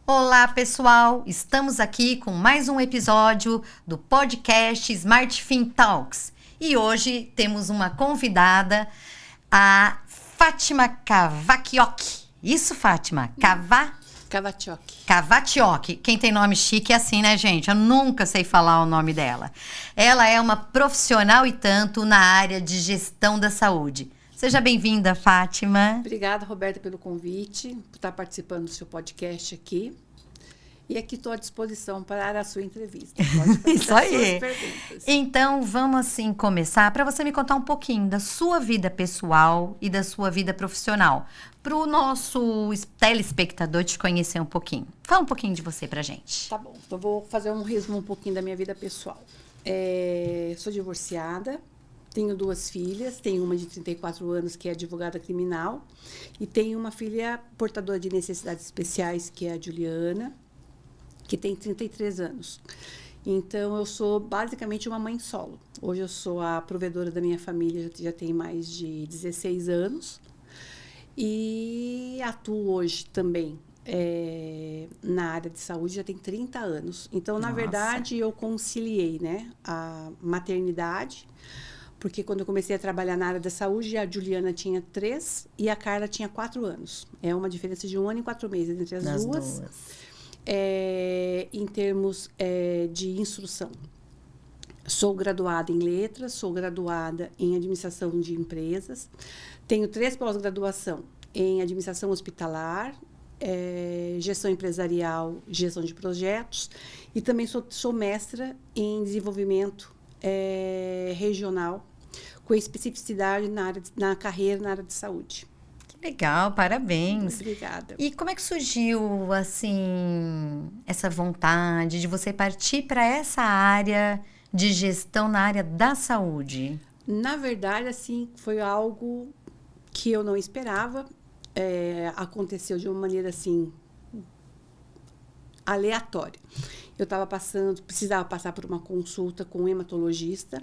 Olá, pessoal! Estamos aqui com mais um episódio do podcast Smart Fin Talks. E hoje temos uma convidada, a Fátima Cavacchiocchi. Isso, Fátima? Cavacchiocchi. Cavacchiocchi. Quem tem nome chique é assim, né, gente? Eu nunca sei falar o nome dela. Ela é uma profissional e tanto na área de gestão da saúde. Seja bem-vinda, Fátima. Obrigada, Roberta, pelo convite, por estar participando do seu podcast aqui. E aqui estou à disposição para a sua entrevista. Pode fazer Isso aí. as suas perguntas. Então, vamos assim começar para você me contar um pouquinho da sua vida pessoal e da sua vida profissional, para o nosso telespectador te conhecer um pouquinho. Fala um pouquinho de você pra gente. Tá bom, então vou fazer um resumo um pouquinho da minha vida pessoal. Sou divorciada. Tenho 2 filhas, tenho uma de 34 anos, que é advogada criminal, e tenho uma filha portadora de necessidades especiais, que é a Juliana, que tem 33 anos. Então, eu sou basicamente uma mãe solo. Hoje eu sou a provedora da minha família, já tem mais de 16 anos, e atuo hoje também na área de saúde, já tem 30 anos. Então, na verdade, eu conciliei, né, a maternidade, porque quando eu comecei a trabalhar na área da saúde, a Juliana tinha 3 e a Carla tinha 4 anos. É uma diferença de 1 ano e 4 meses entre as duas. Em termos de instrução. Sou graduada em letras, sou graduada em administração de empresas, tenho 3 pós-graduação em administração hospitalar, gestão empresarial, gestão de projetos, e também sou mestra em desenvolvimento regional, com especificidade na carreira na área de saúde. Que legal, parabéns. Obrigada. E como é que surgiu, assim, essa vontade de você partir para essa área de gestão na área da saúde? Na verdade, assim, foi algo que eu não esperava. Aconteceu de uma maneira, assim, aleatória. Eu precisava passar por uma consulta com um hematologista,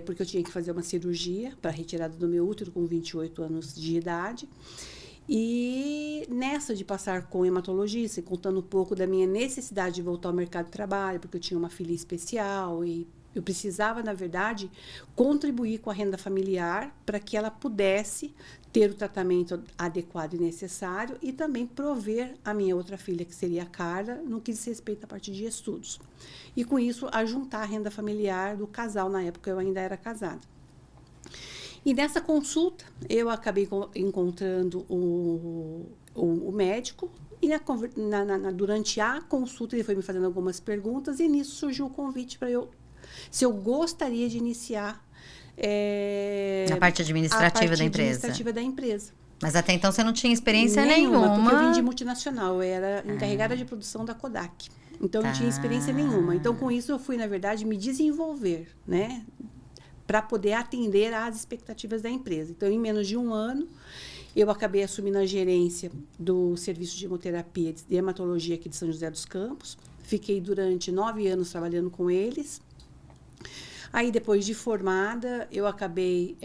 porque eu tinha que fazer uma cirurgia para retirada do meu útero com 28 anos de idade. E nessa de passar com o hematologista, e contando um pouco da minha necessidade de voltar ao mercado de trabalho, porque eu tinha uma filha especial e eu precisava, na verdade, contribuir com a renda familiar para que ela pudesse ter o tratamento adequado e necessário e também prover a minha outra filha, que seria a Carla, no que diz respeito à parte de estudos. E, com isso, ajuntar a renda familiar do casal. Na época, eu ainda era casada. E nessa consulta, eu acabei encontrando o médico. E durante a consulta, ele foi me fazendo algumas perguntas. E nisso surgiu o convite para se eu gostaria de iniciar Na parte administrativa da empresa. Mas até então você não tinha experiência nenhuma. Porque eu vim de multinacional, eu era encarregada de produção da Kodak. Então, não tinha experiência nenhuma. Então, com isso, eu fui, na verdade, me desenvolver, né? Para poder atender às expectativas da empresa. Então, em menos de 1 ano, eu acabei assumindo a gerência do serviço de hemoterapia e hematologia aqui de São José dos Campos. Fiquei durante 9 anos trabalhando com eles. Aí, depois de formada, eu acabei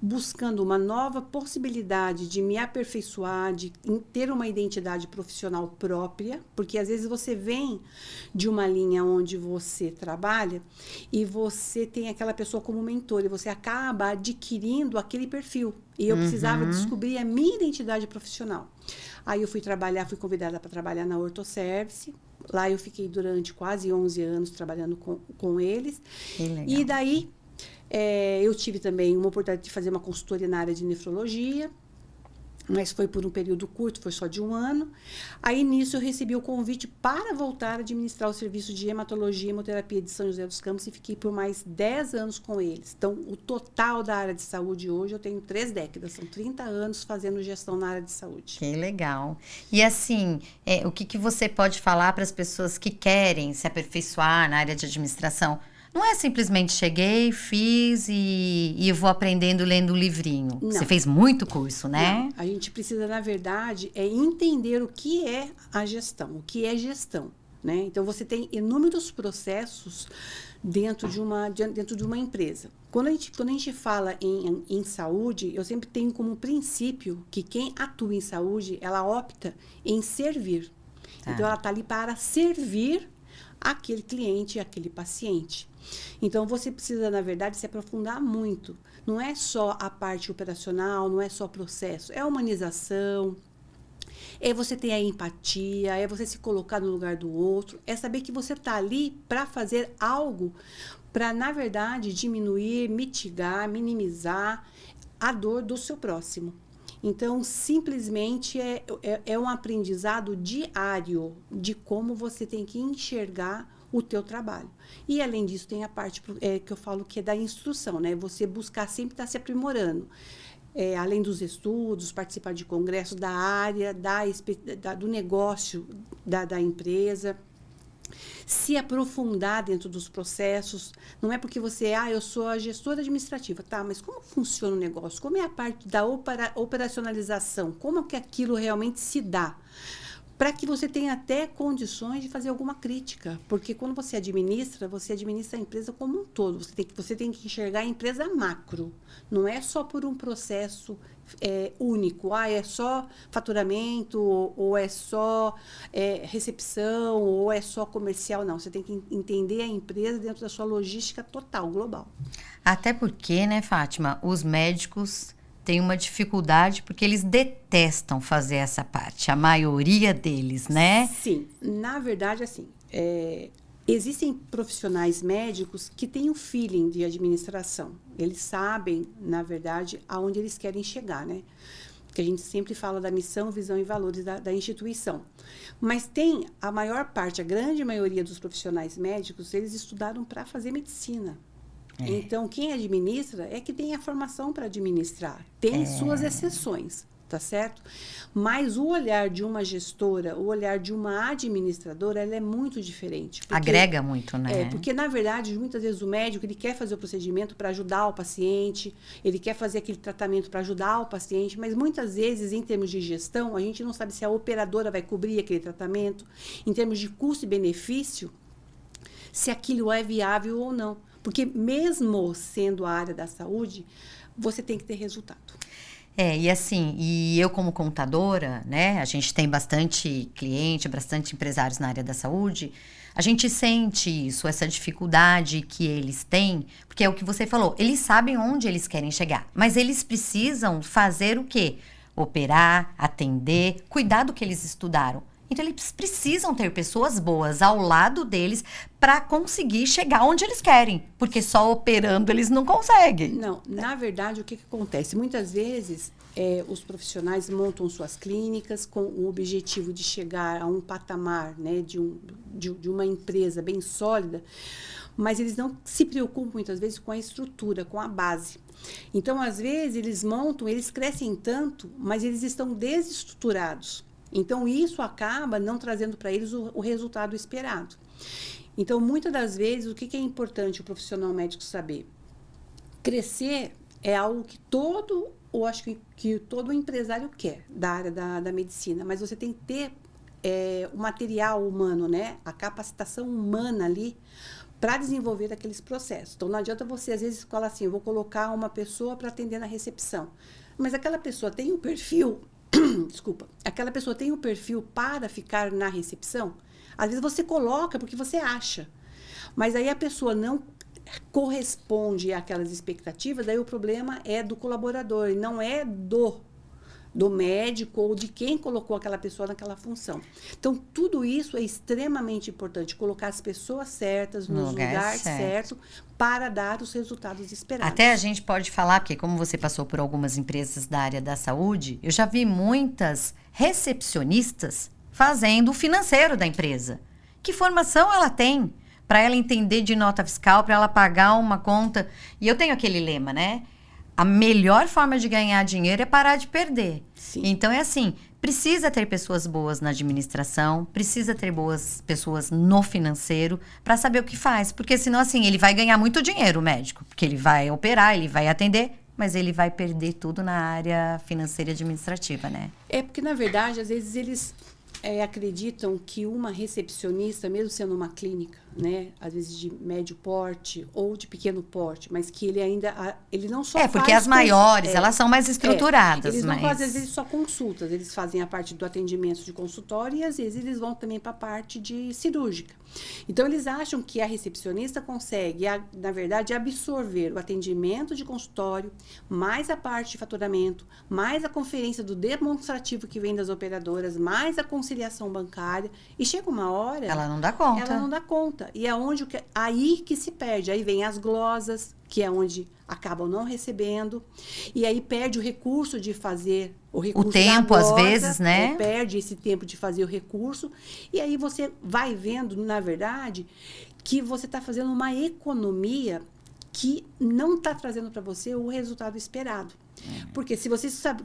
buscando uma nova possibilidade de me aperfeiçoar, de ter uma identidade profissional própria, porque às vezes você vem de uma linha onde você trabalha e você tem aquela pessoa como mentor e você acaba adquirindo aquele perfil. E eu precisava descobrir a minha identidade profissional. Aí eu fui convidada para trabalhar na Orthoservice. Lá eu fiquei durante quase 11 anos trabalhando com eles. Que legal. E daí eu tive também uma oportunidade de fazer uma consultoria na área de nefrologia, mas foi por um período curto, foi só de 1 ano. Aí, nisso, eu recebi o convite para voltar a administrar o serviço de hematologia e hemoterapia de São José dos Campos e fiquei por mais 10 anos com eles. Então, o total da área de saúde hoje, eu tenho 3 décadas, são 30 anos fazendo gestão na área de saúde. Que legal. E assim, o que você pode falar para as pessoas que querem se aperfeiçoar na área de administração? Não é simplesmente cheguei, fiz e vou aprendendo lendo um livrinho. Não. Você fez muito curso, né? Não. A gente precisa, na verdade, entender o que é a gestão, o que é gestão, né? Então, você tem inúmeros processos dentro de uma empresa. Quando a gente fala em saúde, eu sempre tenho como princípio que quem atua em saúde, ela opta em servir. Tá. Então, ela está ali para servir aquele cliente, aquele paciente. Então, você precisa, na verdade, se aprofundar muito. Não é só a parte operacional, não é só processo, é a humanização, é você ter a empatia, é você se colocar no lugar do outro, é saber que você está ali para fazer algo para, na verdade, diminuir, mitigar, minimizar a dor do seu próximo. Então, simplesmente é um aprendizado diário de como você tem que enxergar o teu trabalho. E, além disso, tem a parte que eu falo que é da instrução, né? Você buscar sempre estar se aprimorando. Além dos estudos, participar de congressos da área, do negócio da empresa. Se aprofundar dentro dos processos. Não é porque você, eu sou a gestora administrativa, tá? Mas como funciona o negócio? Como é a parte da operacionalização? Como é que aquilo realmente se dá? Para que você tenha até condições de fazer alguma crítica. Porque quando você administra a empresa como um todo. Você tem que enxergar a empresa macro. Não é só por um processo único. É só faturamento, ou é só recepção, ou é só comercial. Não, você tem que entender a empresa dentro da sua logística total, global. Até porque, né, Fátima, os médicos têm uma dificuldade porque eles detestam fazer essa parte, a maioria deles, né? Sim, na verdade, assim, existem profissionais médicos que têm um feeling de administração. Eles sabem, na verdade, aonde eles querem chegar, né? Que a gente sempre fala da missão, visão e valores da instituição. Mas tem a maior parte, a grande maioria dos profissionais médicos, eles estudaram para fazer medicina. Então, quem administra é que tem a formação para administrar. Tem suas exceções, tá certo? Mas o olhar de uma gestora, o olhar de uma administradora, ela é muito diferente. Agrega muito, né? Porque, na verdade, muitas vezes o médico, ele quer fazer o procedimento para ajudar o paciente, ele quer fazer aquele tratamento para ajudar o paciente, mas muitas vezes, em termos de gestão, a gente não sabe se a operadora vai cobrir aquele tratamento, em termos de custo e benefício, se aquilo é viável ou não. Porque mesmo sendo a área da saúde, você tem que ter resultado. E assim, e eu como contadora, né, a gente tem bastante cliente, bastante empresários na área da saúde, a gente sente isso, essa dificuldade que eles têm, porque é o que você falou, eles sabem onde eles querem chegar, mas eles precisam fazer o quê? Operar, atender, cuidar do que eles estudaram. Então, eles precisam ter pessoas boas ao lado deles para conseguir chegar onde eles querem. Porque só operando eles não conseguem. Não, na verdade, o que acontece? Muitas vezes, os profissionais montam suas clínicas com o objetivo de chegar a um patamar, né, de uma empresa bem sólida, mas eles não se preocupam, muitas vezes, com a estrutura, com a base. Então, às vezes, eles montam, eles crescem tanto, mas eles estão desestruturados. Então, isso acaba não trazendo para eles o resultado esperado. Então, muitas das vezes, o que é importante o profissional médico saber? Crescer é algo que eu acho que todo empresário quer da área da medicina, mas você tem que ter o material humano, né? A capacitação humana ali para desenvolver aqueles processos. Então, não adianta você, às vezes, falar assim, eu vou colocar uma pessoa para atender na recepção. Mas aquela pessoa tem um perfil... Desculpa, aquela pessoa tem um perfil para ficar na recepção? Às vezes você coloca porque você acha, mas aí a pessoa não corresponde àquelas expectativas, daí o problema é do colaborador, e não é do médico ou de quem colocou aquela pessoa naquela função. Então, tudo isso é extremamente importante, colocar as pessoas certas no lugar certo para dar os resultados esperados. Até a gente pode falar, porque como você passou por algumas empresas da área da saúde, eu já vi muitas recepcionistas fazendo o financeiro da empresa. Que formação ela tem para ela entender de nota fiscal, para ela pagar uma conta? E eu tenho aquele lema, né? A melhor forma de ganhar dinheiro é parar de perder. Sim. Então, é assim, precisa ter pessoas boas na administração, precisa ter boas pessoas no financeiro para saber o que faz. Porque senão, assim, ele vai ganhar muito dinheiro, o médico. Porque ele vai operar, ele vai atender, mas ele vai perder tudo na área financeira e administrativa, né? Porque, na verdade, às vezes eles acreditam que uma recepcionista, mesmo sendo uma clínica, né, às vezes de médio porte ou de pequeno porte, mas que ele não só porque faz as maiores, elas são mais estruturadas. Eles não mas... fazem, às vezes, só consultas, eles fazem a parte do atendimento de consultório e, às vezes, eles vão também para a parte de cirúrgica. Então, eles acham que a recepcionista consegue, na verdade, absorver o atendimento de consultório, mais a parte de faturamento, mais a conferência do demonstrativo que vem das operadoras, mais a conciliação bancária, e chega uma hora... Ela não dá conta. Ela não dá conta. E é aí que se perde. Aí vem as glosas, que é onde acabam não recebendo. E aí perde o recurso de fazer o recurso. O tempo, da glosa, às vezes, né? Perde esse tempo de fazer o recurso. E aí você vai vendo, na verdade, que você está fazendo uma economia que não está trazendo para você o resultado esperado. Porque se você sabe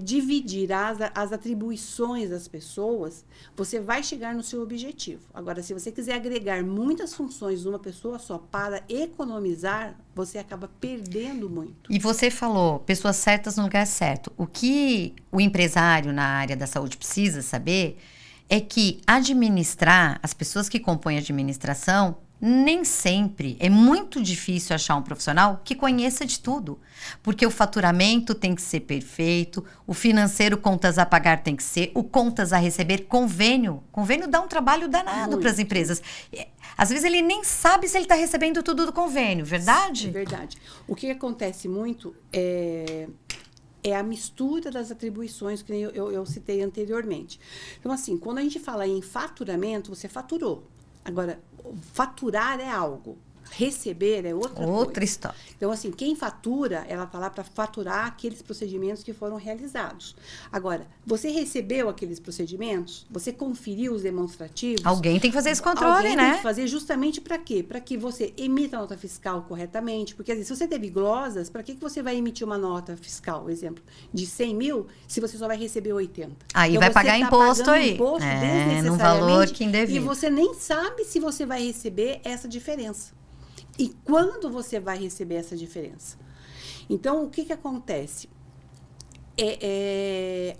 dividir as atribuições das pessoas, você vai chegar no seu objetivo. Agora, se você quiser agregar muitas funções numa pessoa só para economizar, você acaba perdendo muito. E você falou, pessoas certas no lugar certo. O que o empresário na área da saúde precisa saber é que administrar, as pessoas que compõem a administração, nem sempre, é muito difícil achar um profissional que conheça de tudo, porque o faturamento tem que ser perfeito, o financeiro, contas a pagar tem que ser, o contas a receber, convênio dá um trabalho danado para as empresas. Às vezes ele nem sabe se ele está recebendo tudo do convênio, verdade? É verdade. O que acontece muito é a mistura das atribuições que eu citei anteriormente. Então, assim, quando a gente fala em faturamento, você faturou. Agora, faturar é algo, receber é outra história. Então, assim, quem fatura, ela está lá para faturar aqueles procedimentos que foram realizados. Agora, você recebeu aqueles procedimentos? Você conferiu os demonstrativos? Alguém tem que fazer esse controle, Alguém né? tem que fazer justamente para quê? Para que você emita a nota fiscal corretamente. Porque, às vezes, se você teve glosas, para que você vai emitir uma nota fiscal, exemplo, de 100 mil, se você só vai receber 80? Aí então, vai pagar imposto aí. Imposto No valor que indevido. E você nem sabe se você vai receber essa diferença. E quando você vai receber essa diferença? Então, o que acontece?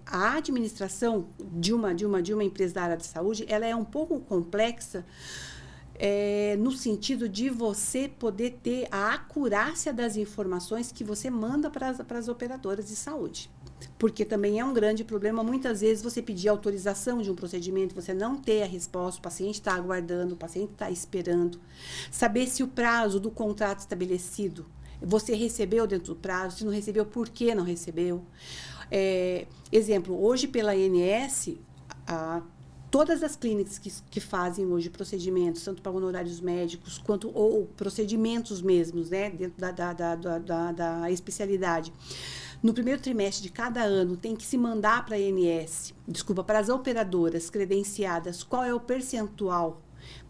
A administração de uma empresa da área de saúde, ela é um pouco complexa no sentido de você poder ter a acurácia das informações que você manda para as operadoras de saúde. Porque também é um grande problema, muitas vezes você pedir autorização de um procedimento, você não ter a resposta, o paciente está aguardando, o paciente está esperando. Saber se o prazo do contrato estabelecido, você recebeu dentro do prazo, se não recebeu, por que não recebeu. Exemplo, hoje pela ANS, todas as clínicas que fazem hoje procedimentos, tanto para honorários médicos, quanto ou procedimentos mesmos, né, dentro da especialidade, no primeiro trimestre de cada ano, tem que se mandar para a ANS, para as operadoras credenciadas, qual é o percentual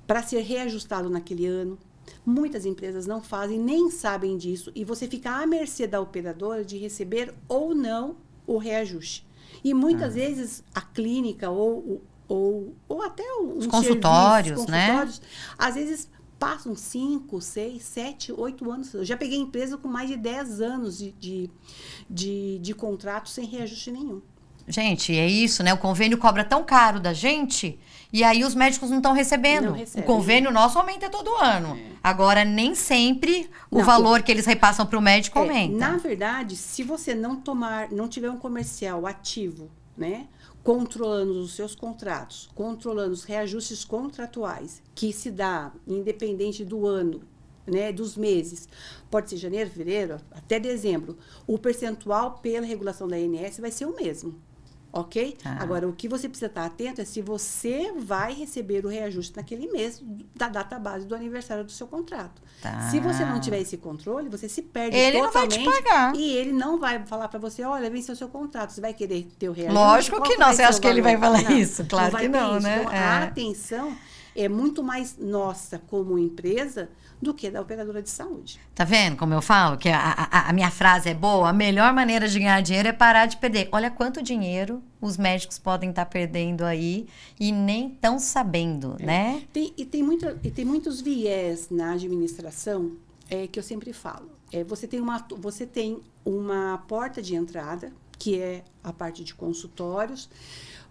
para ser reajustado naquele ano. Muitas empresas não fazem, nem sabem disso, e você fica à mercê da operadora de receber ou não o reajuste. E muitas vezes a clínica ou até os consultórios, né? Às vezes passam 5, 6, 7, 8 anos. Eu já peguei empresa com mais de 10 anos de contrato sem reajuste nenhum. Gente, é isso, né? O convênio cobra tão caro da gente e aí os médicos não estão recebendo. O convênio nosso aumenta todo ano. Agora, nem sempre o valor que eles repassam para o médico aumenta. Na verdade, se você não tiver um comercial ativo, né? Controlando os seus contratos, controlando os reajustes contratuais, que se dá independente do ano, né, dos meses, pode ser janeiro, fevereiro, até dezembro, o percentual pela regulação da ANS vai ser o mesmo, ok? Agora, o que você precisa estar atento é se você vai receber o reajuste naquele mês da data base do aniversário do seu contrato. Se você não tiver esse controle, você se perde totalmente. Ele não vai te pagar. E ele não vai falar para você, olha, venceu o seu contrato, você vai querer ter o reajuste? Lógico que não, você acha que ele vai falar isso? Claro que não, né? Então, a atenção é muito mais nossa como empresa do que da operadora de saúde. Tá vendo como eu falo? Que a minha frase é boa? A melhor maneira de ganhar dinheiro é parar de perder. Olha quanto dinheiro os médicos podem estar perdendo aí e nem estão sabendo, né? Tem muitos viés na administração que eu sempre falo. Você tem uma porta de entrada, que é a parte de consultórios.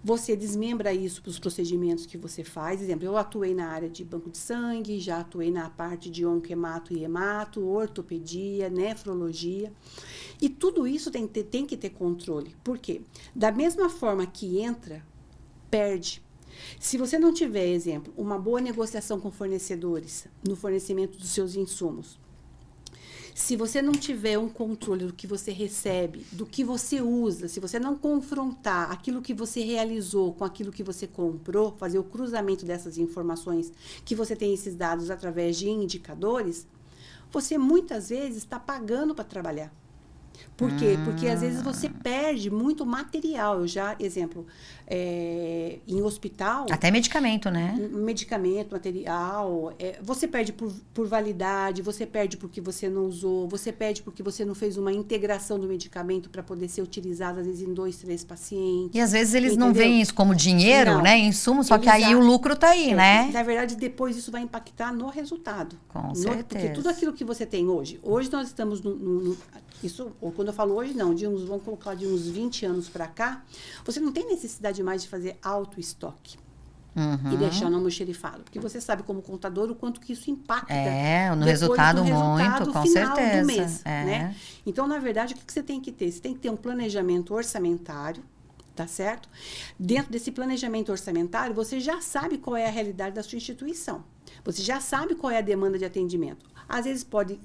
Você desmembra isso para os procedimentos que você faz. Exemplo, eu atuei na área de banco de sangue, já atuei na parte de oncohemato e hemato, ortopedia, nefrologia. E tudo isso tem que ter controle. Por quê? Da mesma forma que entra, perde. Se você não tiver, exemplo, uma boa negociação com fornecedores no fornecimento dos seus insumos, se você não tiver um controle do que você recebe, do que você usa, se você não confrontar aquilo que você realizou com aquilo que você comprou, fazer o cruzamento dessas informações, que você tem esses dados através de indicadores, você muitas vezes está pagando para trabalhar. Por quê? Porque às vezes você perde muito material. Eu já, exemplo, em hospital... Até medicamento, né? Medicamento, material. Você perde por validade, você perde porque você não usou, você perde porque você não fez uma integração do medicamento para poder ser utilizado, às vezes, em 2, 3 pacientes. E às vezes eles não veem isso como dinheiro, não, né? Insumo, só que aí o lucro tá aí, né? Na verdade, depois isso vai impactar no resultado. Com certeza. Porque tudo aquilo que você tem hoje nós estamos isso, ou quando eu falo hoje, não, vamos colocar de uns 20 anos para cá, você não tem necessidade mais de fazer auto-estoque. E deixar no almoxerifado. Porque você sabe, como contador, o quanto que isso impacta. No resultado muito, com certeza. Do mês, né? Então, na verdade, o que você tem que ter? Você tem que ter um planejamento orçamentário, tá certo? Dentro desse planejamento orçamentário, você já sabe qual é a realidade da sua instituição. Você já sabe qual é a demanda de atendimento. Às vezes pode,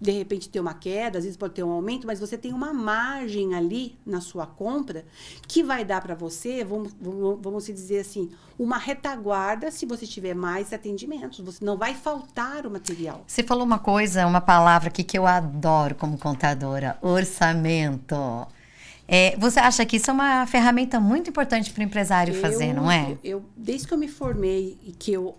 de repente, ter uma queda, às vezes pode ter um aumento, mas você tem uma margem ali na sua compra que vai dar para você, vamos dizer assim, uma retaguarda se você tiver mais atendimentos. Você não vai faltar o material. Você falou uma coisa, uma palavra aqui que eu adoro como contadora: orçamento. Você acha que isso é uma ferramenta muito importante para o empresário fazer, não é? Desde que eu me formei e que eu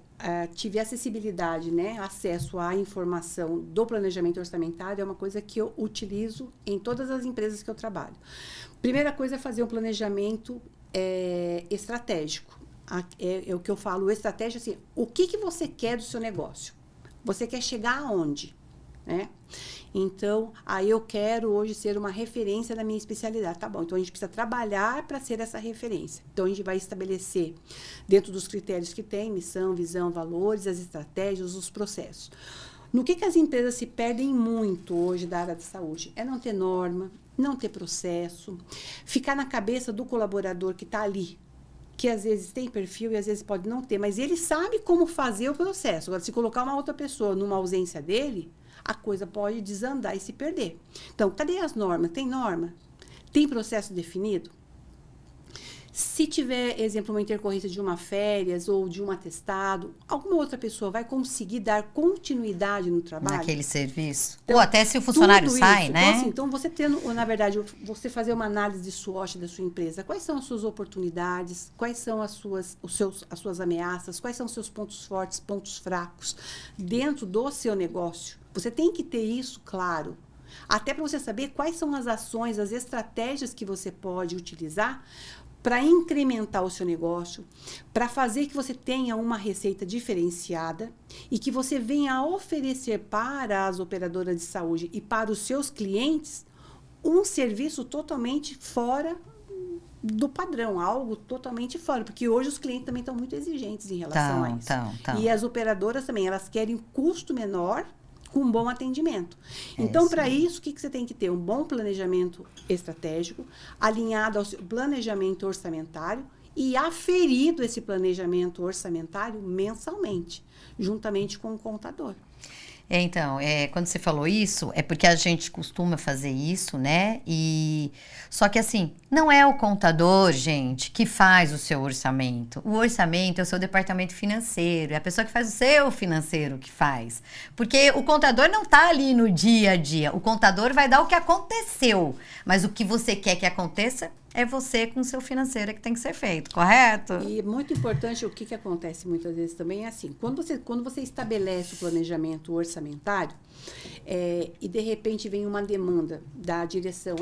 tive acessibilidade, né, acesso à informação do planejamento orçamentário, é uma coisa que eu utilizo em todas as empresas que eu trabalho. Primeira coisa é fazer um planejamento estratégico. É o que eu falo, estratégia, assim, o que você quer do seu negócio? Você quer chegar aonde? Né? Então, aí eu quero hoje ser uma referência da minha especialidade. Tá bom, então a gente precisa trabalhar para ser essa referência. Então, a gente vai estabelecer, dentro dos critérios que tem, missão, visão, valores, as estratégias, os processos. No que as empresas se perdem muito hoje da área de saúde? É não ter norma, não ter processo, ficar na cabeça do colaborador que está ali, que às vezes tem perfil e às vezes pode não ter, mas ele sabe como fazer o processo. Agora, se colocar uma outra pessoa numa ausência dele, a coisa pode desandar e se perder. Então, cadê as normas? Tem norma? Tem processo definido? Se tiver, exemplo, uma intercorrência de uma férias ou de um atestado, alguma outra pessoa vai conseguir dar continuidade no trabalho? Naquele serviço. Então, ou até se o funcionário sai, isso, né? Então, você tendo, na verdade, você fazer uma análise de SWOT da sua empresa. Quais são as suas oportunidades? Quais são as suas ameaças? Quais são os seus pontos fortes, pontos fracos dentro do seu negócio? Você tem que ter isso claro. Até para você saber quais são as ações, as estratégias que você pode utilizar para incrementar o seu negócio, para fazer que você tenha uma receita diferenciada e que você venha a oferecer para as operadoras de saúde e para os seus clientes um serviço totalmente fora do padrão, algo totalmente fora, porque hoje os clientes também estão muito exigentes em relação a isso. E as operadoras também, elas querem custo menor com um bom atendimento. Então, para isso, o que você tem que ter? Um bom planejamento estratégico, alinhado ao seu planejamento orçamentário e aferido esse planejamento orçamentário mensalmente, juntamente com o contador. Então, quando você falou isso, é porque a gente costuma fazer isso, né? Só que assim, não é o contador, gente, que faz o seu orçamento. O orçamento é o seu departamento financeiro, é a pessoa que faz o seu financeiro que faz. Porque o contador não tá ali no dia a dia. O contador vai dar o que aconteceu, mas o que você quer que aconteça é você com o seu financeiro que tem que ser feito, correto? E muito importante, o que acontece muitas vezes também é assim, quando você estabelece o planejamento orçamentário, e de repente vem uma demanda da direção,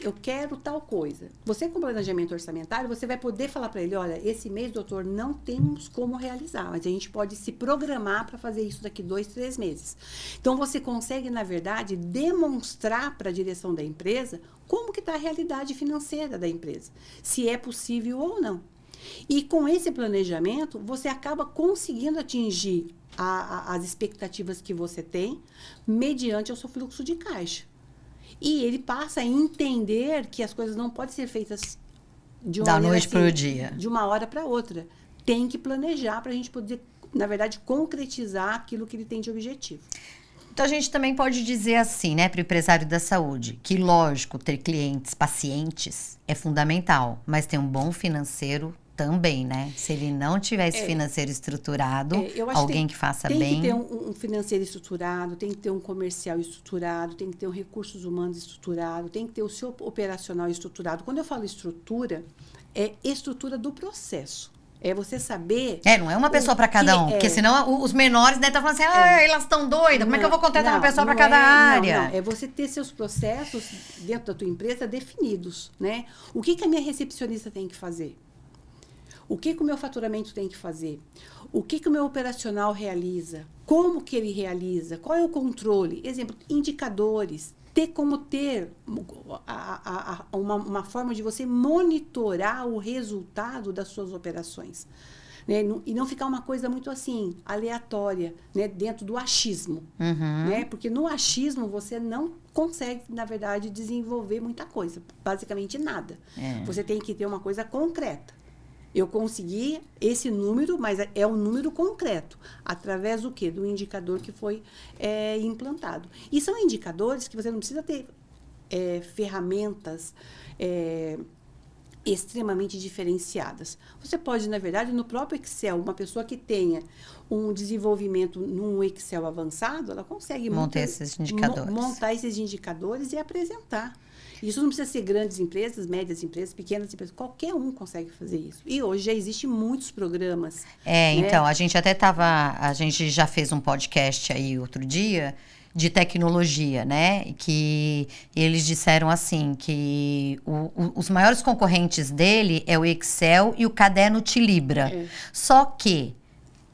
eu quero tal coisa. Você com planejamento orçamentário, você vai poder falar para ele, olha, esse mês, doutor, não temos como realizar, mas a gente pode se programar para fazer isso daqui 2, 3 meses. Então, você consegue, na verdade, demonstrar para a direção da empresa como que está a realidade financeira da empresa, se é possível ou não. E com esse planejamento, você acaba conseguindo atingir as expectativas que você tem mediante o seu fluxo de caixa. E ele passa a entender que as coisas não podem ser feitas de uma da maneira noite para o dia. de uma hora para outra. Tem que planejar para a gente poder, na verdade, concretizar aquilo que ele tem de objetivo. Então, a gente também pode dizer assim, né, para o empresário da saúde, que, lógico, ter clientes, pacientes é fundamental, mas ter um bom financeiro também, né? Se ele não tiver esse financeiro estruturado, eu acho alguém que faça tem bem... Tem que ter um financeiro estruturado, tem que ter um comercial estruturado, tem que ter um recursos humanos estruturado, tem que ter o seu operacional estruturado. Quando eu falo estrutura, é estrutura do processo. É você saber... não é uma pessoa para cada um, porque senão os menores devem estar falando assim, elas estão doidas, como é que eu vou contratar uma pessoa para cada área? Não, é você ter seus processos dentro da tua empresa definidos, né? O que a minha recepcionista tem que fazer? O que o meu faturamento tem que fazer? O que o meu operacional realiza? Como que ele realiza? Qual é o controle? Exemplo, indicadores. Ter uma forma de você monitorar o resultado das suas operações. Né? E não ficar uma coisa muito assim, aleatória, né? Dentro do achismo. Né? Porque no achismo você não consegue, na verdade, desenvolver muita coisa. Basicamente nada. Você tem que ter uma coisa concreta. Eu consegui esse número, mas é um número concreto. Através do quê? Do indicador que foi implantado. E são indicadores que você não precisa ter ferramentas extremamente diferenciadas. Você pode, na verdade, no próprio Excel, uma pessoa que tenha um desenvolvimento num Excel avançado, ela consegue montar esses indicadores e apresentar. Isso não precisa ser grandes empresas, médias empresas, pequenas empresas. Qualquer um consegue fazer isso. E hoje já existem muitos programas. Né? Então, a gente já fez um podcast aí outro dia de tecnologia, né? Que eles disseram assim, que os maiores concorrentes dele é o Excel e o caderno Tilibra. Só que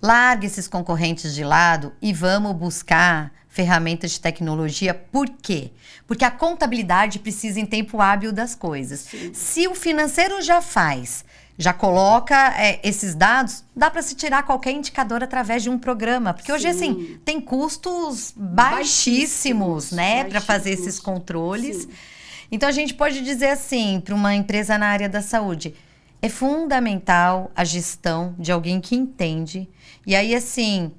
larga esses concorrentes de lado e vamos buscar ferramentas de tecnologia. Por quê? Porque a contabilidade precisa em tempo hábil das coisas. Sim. Se o financeiro já coloca esses dados, dá para se tirar qualquer indicador através de um programa. Porque hoje, assim, tem custos baixíssimos, né? Para fazer esses controles. Sim. Então, a gente pode dizer assim, para uma empresa na área da saúde, é fundamental a gestão de alguém que entende. E aí, assim...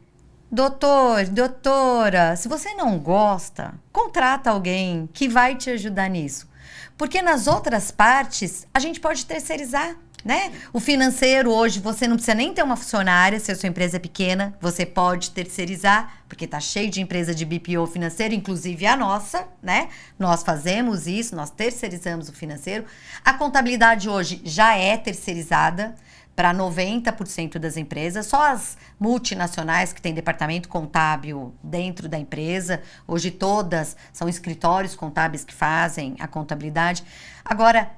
doutora, se você não gosta, contrata alguém que vai te ajudar nisso. Porque nas outras partes, a gente pode terceirizar, né? O financeiro hoje, você não precisa nem ter uma funcionária, se a sua empresa é pequena, você pode terceirizar, porque tá cheio de empresa de BPO financeiro, inclusive a nossa, né? Nós fazemos isso, nós terceirizamos o financeiro. A contabilidade hoje já é terceirizada para 90% das empresas, só as multinacionais que têm departamento contábil dentro da empresa, hoje todas são escritórios contábeis que fazem a contabilidade. Agora,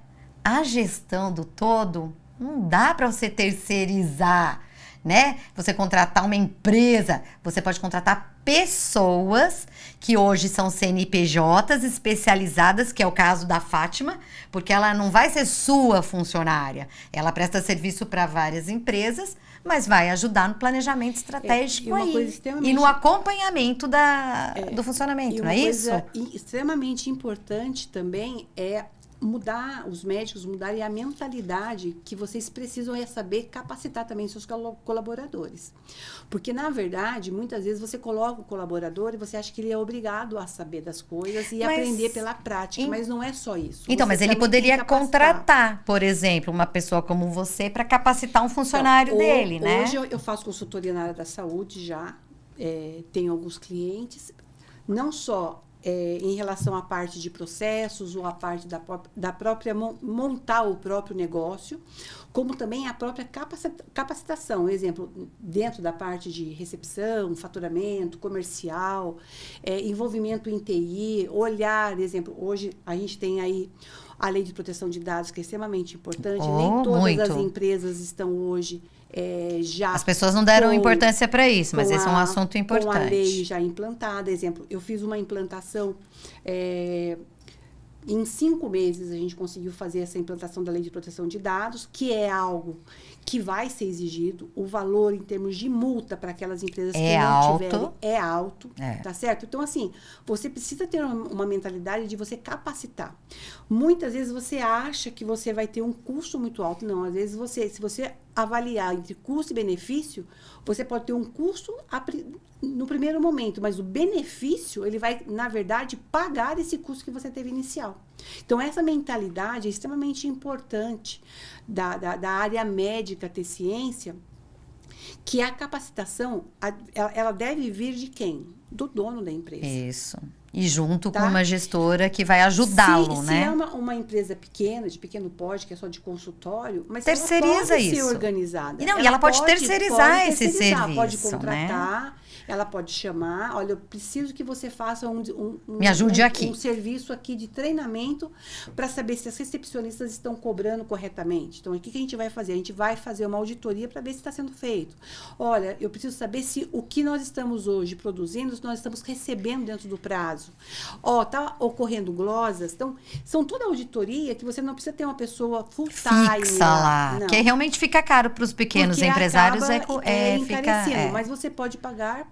a gestão do todo, não dá para você terceirizar, né? Você contratar uma empresa, você pode contratar pessoas que hoje são CNPJs especializadas, que é o caso da Fátima, porque ela não vai ser sua funcionária. Ela presta serviço para várias empresas, mas vai ajudar no planejamento estratégico e no acompanhamento do funcionamento, não é isso? Uma coisa extremamente importante também é mudar, os médicos mudarem a mentalidade que vocês precisam saber capacitar também seus colaboradores. Porque, na verdade, muitas vezes você coloca o colaborador e você acha que ele é obrigado a saber das coisas e aprender pela prática, mas não é só isso. Então, mas ele poderia contratar, por exemplo, uma pessoa como você para capacitar um funcionário dele, né? Hoje eu faço consultoria na área da saúde já, tenho alguns clientes, não só em relação à parte de processos ou à parte da própria montar o próprio negócio, como também a própria capacitação. Exemplo, dentro da parte de recepção, faturamento, comercial, envolvimento em TI, olhar, exemplo, hoje a gente tem aí a lei de proteção de dados, que é extremamente importante. Nem todas as empresas estão hoje já... As pessoas não deram importância para isso, mas esse é um assunto importante. Com a lei já implantada. Exemplo, eu fiz uma implantação Em 5 meses, a gente conseguiu fazer essa implantação da Lei de Proteção de Dados, que é algo que vai ser exigido. O valor em termos de multa para aquelas empresas que não tiverem é alto, tá certo? Então, assim, você precisa ter uma mentalidade de você capacitar. Muitas vezes você acha que você vai ter um custo muito alto. Não, às vezes se você avaliar entre custo e benefício, você pode ter um custo no primeiro momento, mas o benefício, ele vai, na verdade, pagar esse custo que você teve inicial. Então, essa mentalidade é extremamente importante da área médica ter ciência, que a capacitação, ela deve vir de quem? Do dono da empresa. Isso. E junto com uma gestora que vai ajudá-lo, né? Se é uma empresa pequena, de pequeno porte, que é só de consultório, mas terceiriza ela pode ser isso. organizada. E ela pode terceirizar esse serviço, pode contratar, né? Ela pode chamar, olha, eu preciso que você faça Me ajude aqui. Um serviço aqui de treinamento para saber se as recepcionistas estão cobrando corretamente. Então, o que a gente vai fazer? A gente vai fazer uma auditoria para ver se está sendo feito. Olha, eu preciso saber se o que nós estamos hoje produzindo, se nós estamos recebendo dentro do prazo. Está ocorrendo glosas. Então, são toda auditoria que você não precisa ter uma pessoa full-time. Fixa lá. Porque realmente fica caro para os pequenos empresários. Encarecendo, mas você pode pagar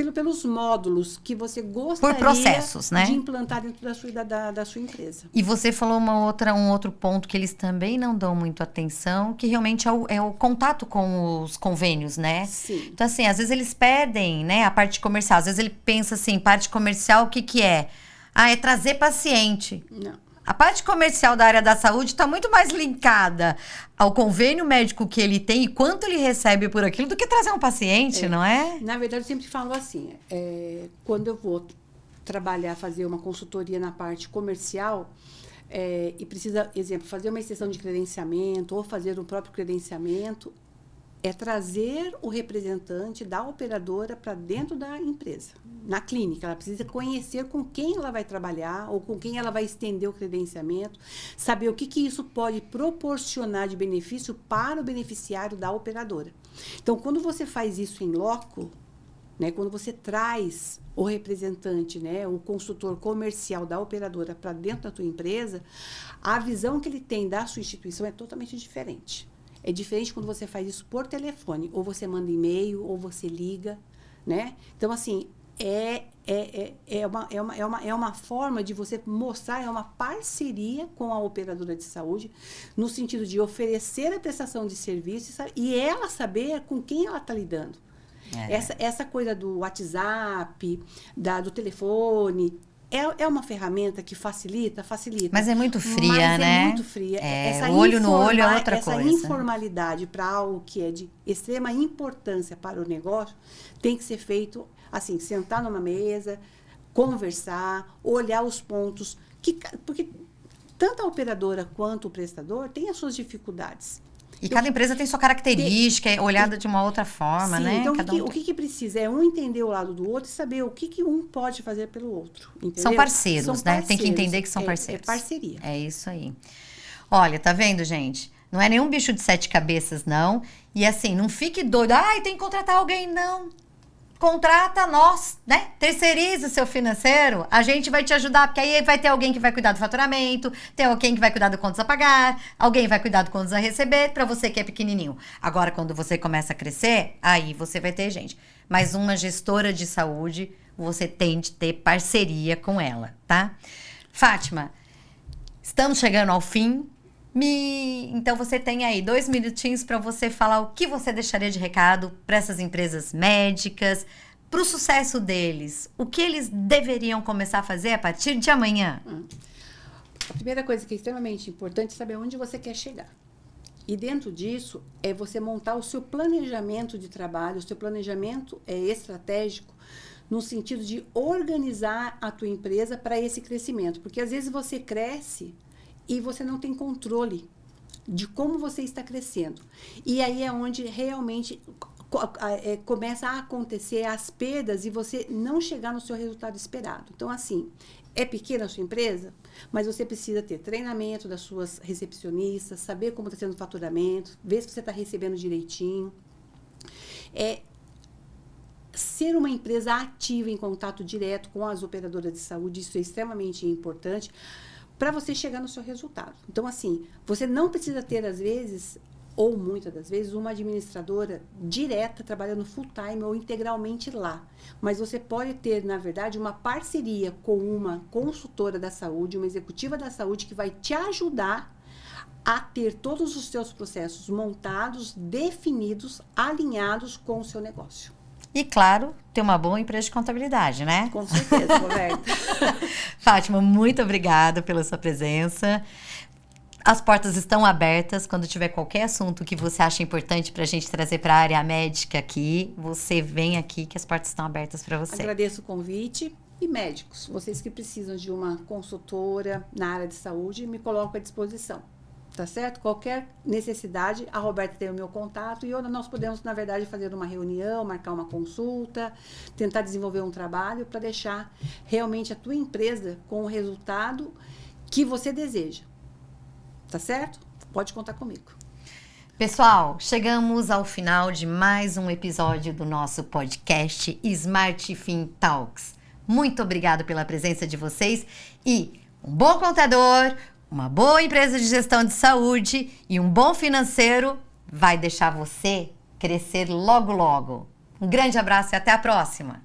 pelos módulos que você gostaria por processos, né? de implantar dentro da sua empresa. E você falou um outro ponto que eles também não dão muito atenção, que realmente é o contato com os convênios, né? Sim. Então, assim, às vezes eles perdem, né, a parte comercial. Às vezes ele pensa assim, parte comercial, o que é? É trazer paciente. Não. A parte comercial da área da saúde está muito mais linkada ao convênio médico que ele tem e quanto ele recebe por aquilo do que trazer um paciente, não é? Na verdade, eu sempre falo assim, quando eu vou trabalhar, fazer uma consultoria na parte comercial, e precisa, exemplo, fazer uma extensão de credenciamento ou fazer o próprio credenciamento, é trazer o representante da operadora para dentro da empresa, na clínica. Ela precisa conhecer com quem ela vai trabalhar ou com quem ela vai estender o credenciamento, saber o que isso pode proporcionar de benefício para o beneficiário da operadora. Então, quando você faz isso em loco, né, quando você traz o representante, né, o consultor comercial da operadora para dentro da tua empresa, a visão que ele tem da sua instituição é totalmente diferente. É diferente quando você faz isso por telefone, ou você manda e-mail, ou você liga, né? Então, assim, é uma forma de você mostrar, é uma parceria com a operadora de saúde, no sentido de oferecer a prestação de serviço e ela saber com quem ela está lidando. Essa coisa do WhatsApp, do telefone... É uma ferramenta que facilita. Mas é muito fria, né? É muito fria. Olho no olho é outra coisa. Essa informalidade para algo que é de extrema importância para o negócio tem que ser feito, assim, sentar numa mesa, conversar, olhar os pontos. Porque tanto a operadora quanto o prestador têm as suas dificuldades. E cada empresa tem sua característica, é olhada de uma outra forma, sim, né? Então, o que precisa é um entender o lado do outro e saber o que um pode fazer pelo outro. Entendeu? São parceiros, né? Tem que entender que são parceiros. É parceria. É isso aí. Olha, tá vendo, gente? Não é nenhum bicho de 7 cabeças, não. E assim, não fique doido. Tem que contratar alguém, não. Contrata nós, né? Terceiriza o seu financeiro, a gente vai te ajudar, porque aí vai ter alguém que vai cuidar do faturamento, tem alguém que vai cuidar do contas a pagar, alguém vai cuidar do contas a receber, para você que é pequenininho. Agora, quando você começa a crescer, aí você vai ter gente. Mas uma gestora de saúde, você tem de ter parceria com ela, tá? Fátima, estamos chegando ao fim. Então você tem aí 2 minutinhos para você falar o que você deixaria de recado para essas empresas médicas, para o sucesso deles. O que eles deveriam começar a fazer a partir de amanhã? A primeira coisa que é extremamente importante é saber onde você quer chegar. E dentro disso é você montar o seu planejamento de trabalho, o seu planejamento estratégico, no sentido de organizar a tua empresa para esse crescimento. Porque às vezes você cresce e você não tem controle de como você está crescendo. E aí é onde realmente começa a acontecer as perdas e você não chegar no seu resultado esperado. Então, assim, é pequena a sua empresa, mas você precisa ter treinamento das suas recepcionistas, saber como está sendo o faturamento, ver se você está recebendo direitinho. ser uma empresa ativa em contato direto com as operadoras de saúde, isso é extremamente importante para você chegar no seu resultado. Então, assim, você não precisa ter, às vezes, ou muitas das vezes, uma administradora direta trabalhando full time ou integralmente lá. Mas você pode ter, na verdade, uma parceria com uma consultora da saúde, uma executiva da saúde que vai te ajudar a ter todos os seus processos montados, definidos, alinhados com o seu negócio. E, claro, ter uma boa empresa de contabilidade, né? Com certeza, Roberta. Fátima, muito obrigada pela sua presença. As portas estão abertas. Quando tiver qualquer assunto que você acha importante para a gente trazer para a área médica aqui, você vem aqui que as portas estão abertas para você. Agradeço o convite. E médicos, vocês que precisam de uma consultora na área de saúde, me coloco à disposição. Tá certo? Qualquer necessidade, a Roberta tem o meu contato e nós podemos, na verdade, fazer uma reunião, marcar uma consulta, tentar desenvolver um trabalho para deixar realmente a tua empresa com o resultado que você deseja. Tá certo? Pode contar comigo. Pessoal, chegamos ao final de mais um episódio do nosso podcast Smart Fin Talks. Muito obrigado pela presença de vocês e um bom contador, uma boa empresa de gestão de saúde e um bom financeiro vai deixar você crescer logo, logo. Um grande abraço e até a próxima!